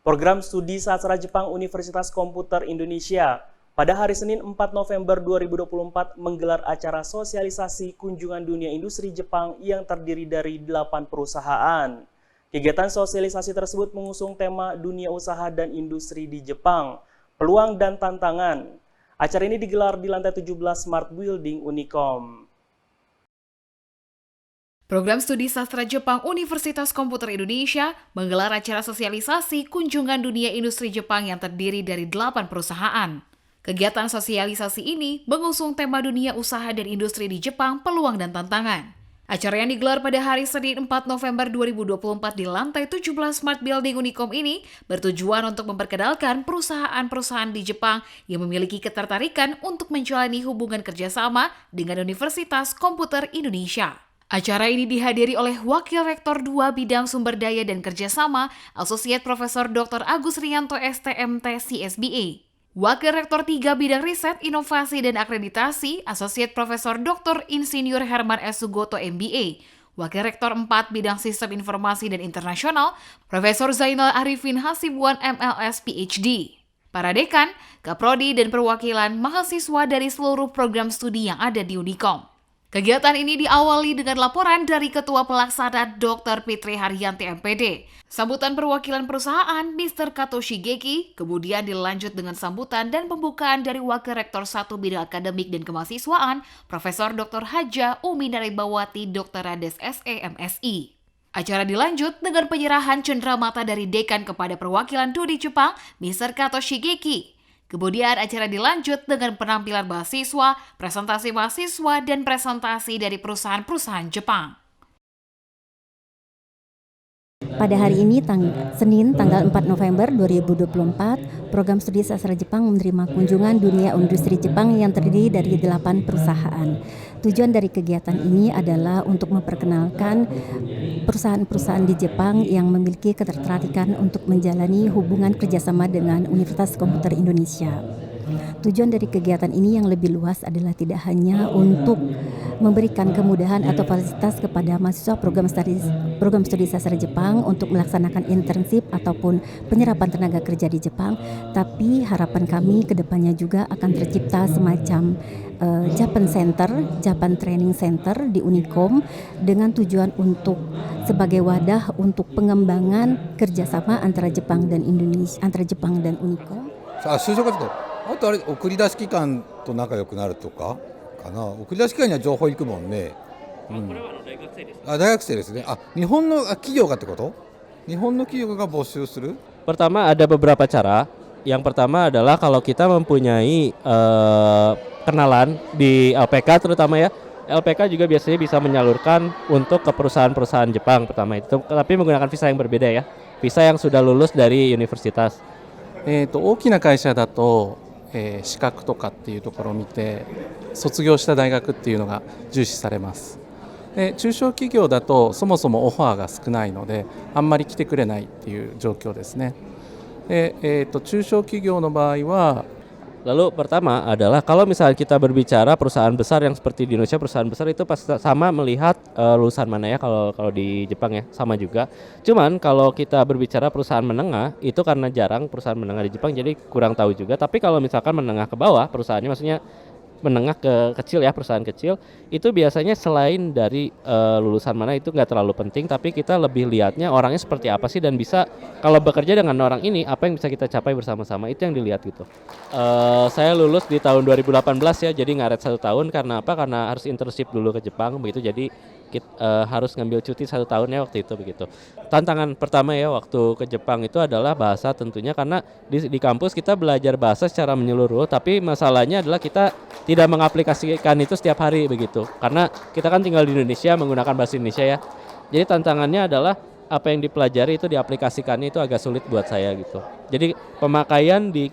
Program Studi Sastra Jepang Universitas Komputer Indonesia pada hari Senin 4 November 2024 menggelar acara sosialisasi kunjungan dunia industri Jepang yang terdiri dari 8 perusahaan. Kegiatan sosialisasi tersebut mengusung tema dunia usaha dan industri di Jepang, peluang dan tantangan. Acara ini digelar di lantai 17 Smart Building Unicom. Program Studi Sastra Jepang Universitas Komputer Indonesia menggelar acara sosialisasi kunjungan dunia industri Jepang yang terdiri dari 8 perusahaan. Kegiatan sosialisasi ini mengusung tema dunia usaha dan industri di Jepang, peluang dan tantangan. Acara yang digelar pada hari Senin 4 November 2024 di lantai 17 Smart Building Unicom ini bertujuan untuk memperkenalkan perusahaan-perusahaan di Jepang yang memiliki ketertarikan untuk menjalani hubungan kerjasama dengan Universitas Komputer Indonesia. Acara ini dihadiri oleh Wakil Rektor 2 Bidang Sumber Daya dan Kerjasama, Asosiat Profesor Dr. Agus Rianto STMT CSBA. Wakil Rektor 3 Bidang Riset, Inovasi dan Akreditasi, Asosiat Profesor Dr. Insinyur Herman S. Sugoto MBA. Wakil Rektor 4 Bidang Sistem Informasi dan Internasional, Profesor Zainal Arifin Hasibuan MLS PhD. Para dekan, kaprodi dan perwakilan mahasiswa dari seluruh program studi yang ada di Unicom. Kegiatan ini diawali dengan laporan dari Ketua Pelaksana Dr. Fitri Haryanti MPD. Sambutan perwakilan perusahaan Mr. Kato Shigeki, kemudian dilanjut dengan sambutan dan pembukaan dari Wakil Rektor 1 Bidang Akademik dan Kemahasiswaan, Profesor Dr. Haja Umi Naribawati Dr. Rades SE MSI. Acara dilanjut dengan penyerahan cenderamata dari dekan kepada perwakilan Dudi Jepang, Mr. Kato Shigeki. Kemudian acara dilanjut dengan penampilan mahasiswa, presentasi mahasiswa, dan presentasi dari perusahaan-perusahaan Jepang. Pada hari ini, Senin tanggal 4 November 2024, Program Studi Sastra Jepang menerima kunjungan dunia industri Jepang yang terdiri dari 8 perusahaan. Tujuan dari kegiatan ini adalah untuk memperkenalkan perusahaan-perusahaan di Jepang yang memiliki ketertarikan untuk menjalani hubungan kerjasama dengan Universitas Komputer Indonesia. Tujuan dari kegiatan ini yang lebih luas adalah tidak hanya untuk memberikan kemudahan atau fasilitas kepada mahasiswa program studi sastra Jepang untuk melaksanakan internship ataupun penyerapan tenaga kerja di Jepang, tapi harapan kami ke depannya juga akan tercipta semacam Japan Center, Japan Training Center di Unicom dengan tujuan untuk sebagai wadah untuk pengembangan kerjasama antara Jepang dan Indonesia, antara Jepang dan Unicom. 就職活動、あとあれ送り出し機関と仲良くなるとかかな。送り出し機関には情報行くもんね。これは大学生ですか？大学生ですね。日本の企業がってこと？日本の企業が募集する？ Pertama ada beberapa cara. Yang pertama adalah kalau kita mempunyai kenalan di LPK terutama ya. LPK juga biasanya bisa menyalurkan untuk ke perusahaan-perusahaan Jepang pertama itu, tapi menggunakan visa yang berbeda ya. Visa yang sudah lulus dari universitas. 大きな会社だと、資格とかっていうところを見て卒業した大学っていうのが重視されます。中小企業だとそもそもオファーが少ないのであんまり来てくれないっていう状況ですね。中小企業の場合は Lalu pertama adalah kalau misalnya kita berbicara perusahaan besar yang seperti di Indonesia, perusahaan besar itu pasti sama melihat lulusan mana ya, kalau di Jepang ya sama juga. Cuman kalau kita berbicara perusahaan menengah itu karena jarang perusahaan menengah di Jepang jadi kurang tahu juga. Tapi kalau misalkan menengah ke bawah perusahaannya, maksudnya menengah ke kecil ya, perusahaan kecil itu biasanya selain dari lulusan mana itu nggak terlalu penting, tapi kita lebih lihatnya orangnya seperti apa sih dan bisa kalau bekerja dengan orang ini apa yang bisa kita capai bersama-sama, itu yang dilihat gitu. Saya lulus di tahun 2018 ya, jadi ngaret 1 tahun. Karena apa? Karena harus internship dulu ke Jepang begitu, jadi harus ngambil cuti 1 tahun ya waktu itu begitu. Tantangan pertama ya waktu ke Jepang itu adalah bahasa tentunya, karena di kampus kita belajar bahasa secara menyeluruh, tapi masalahnya adalah kita tidak mengaplikasikan itu setiap hari begitu. Karena kita kan tinggal di Indonesia menggunakan bahasa Indonesia ya. Jadi tantangannya adalah apa yang dipelajari itu diaplikasikannya itu agak sulit buat saya gitu. Jadi pemakaian di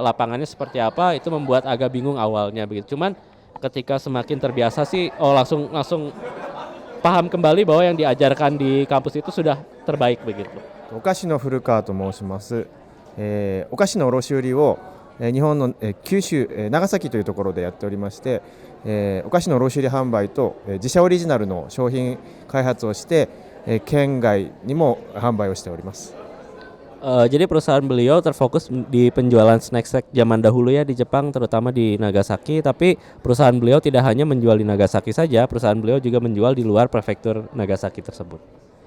lapangannya seperti apa itu membuat agak bingung awalnya begitu. Cuman ketika semakin terbiasa sih langsung paham kembali bahwa yang diajarkan di kampus itu sudah terbaik begitu. お菓子の古川と申します。お菓子の卸売を日本の九州長崎というところでやっておりまして、お菓子の卸売販売と自社オリジナルの商品開発をして県外にも販売をしております。Jadi perusahaan beliau terfokus di penjualan snack-snack zaman dahulu ya di Jepang, terutama di Nagasaki. Tapi perusahaan beliau tidak hanya menjual di Nagasaki saja, perusahaan beliau juga menjual di luar prefektur Nagasaki tersebut.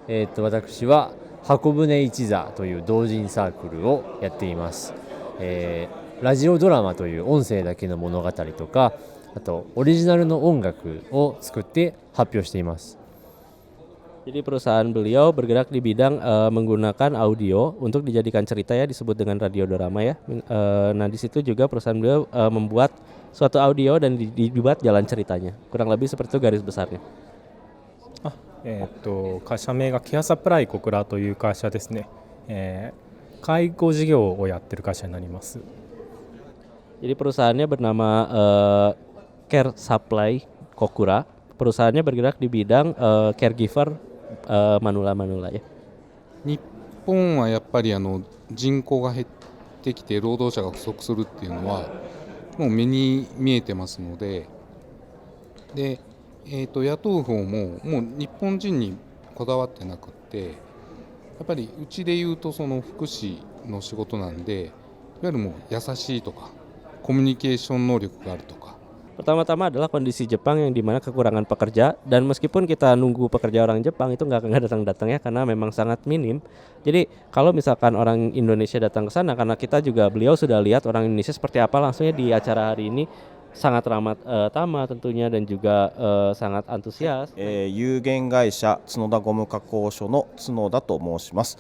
私は箱舟一座という同人サークルをやっています、ラジオドラマという音声だけの物語とか、あとオリジナルの音楽を作って発表しています。 Jadi perusahaan beliau bergerak di bidang menggunakan audio untuk dijadikan cerita ya, disebut dengan radio drama ya. Nah di situ juga perusahaan beliau membuat suatu audio dan dibuat jalan ceritanya. Kurang lebih seperti itu garis besarnya. 会社名がケアサプライ小倉という会社ですね、介護事業をやってる会社になります。 Jadi perusahaannya bernama Care Supply Kokura. Perusahaannya bergerak di bidang caregiver manula-manula ya. 日本はやっぱり人口が減ってきて労働者が不足するっていうのはもう目に見えてますので、雇う方ももう日本人にこだわってなくって、やっぱりうちで言うとその福祉の仕事なんで、いわゆるもう優しいとかコミュニケーション能力があるとか。 Pertama-tama adalah kondisi Jepang yang dimana kekurangan pekerja, dan meskipun kita nunggu pekerja orang Jepang itu nggak datang-datang ya karena memang sangat minim. Jadi kalau misalkan orang Indonesia datang ke sana, karena kita juga beliau sudah lihat orang Indonesia seperti apa langsungnya di acara hari ini, sangat ramah tamah tentunya dan juga sangat antusias. 有限会社角田ゴム加工所の角田と申します。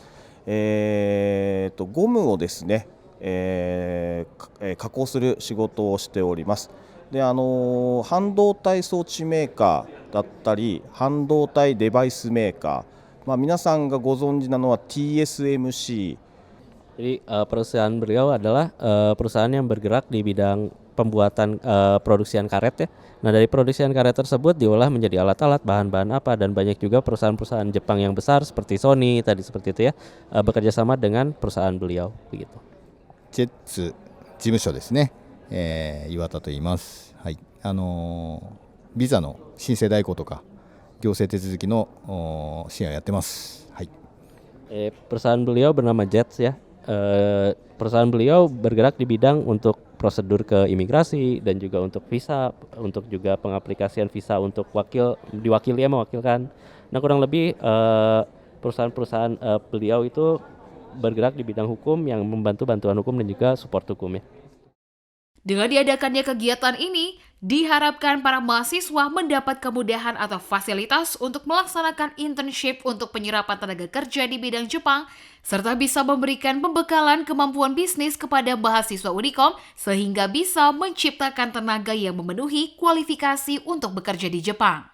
ゴムをですね、加工する仕事をしております。 で半導体装置メーカーだったり半導体デバイスメーカー、皆さんがご存知なのは TSMC。 Jadi perusahaan beliau adalah perusahaan yang bergerak di bidang pembuatan produksian karet ya. Nah dari produksian karet tersebut diolah menjadi alat-alat, bahan-bahan apa, dan banyak juga perusahaan-perusahaan Jepang yang besar seperti Sony tadi seperti itu ya, bekerja sama dengan perusahaan beliau begitu. ジェッツ事務所ですね。岩田と言います。はい。ビザの申請代行とか行政手続きの支援をやってます。はい。Perusahaan beliau bernama Jets ya. Perusahaan beliau bergerak di bidang untuk prosedur ke imigrasi dan juga untuk visa, untuk juga pengaplikasian visa untuk diwakili ya, mewakilkan. Nah kurang lebih perusahaan-perusahaan beliau itu bergerak di bidang hukum yang membantu bantuan hukum dan juga support hukum ya. Dengan diadakannya kegiatan ini, diharapkan para mahasiswa mendapat kemudahan atau fasilitas untuk melaksanakan internship untuk penyerapan tenaga kerja di bidang Jepang, serta bisa memberikan pembekalan kemampuan bisnis kepada mahasiswa Unikom sehingga bisa menciptakan tenaga yang memenuhi kualifikasi untuk bekerja di Jepang.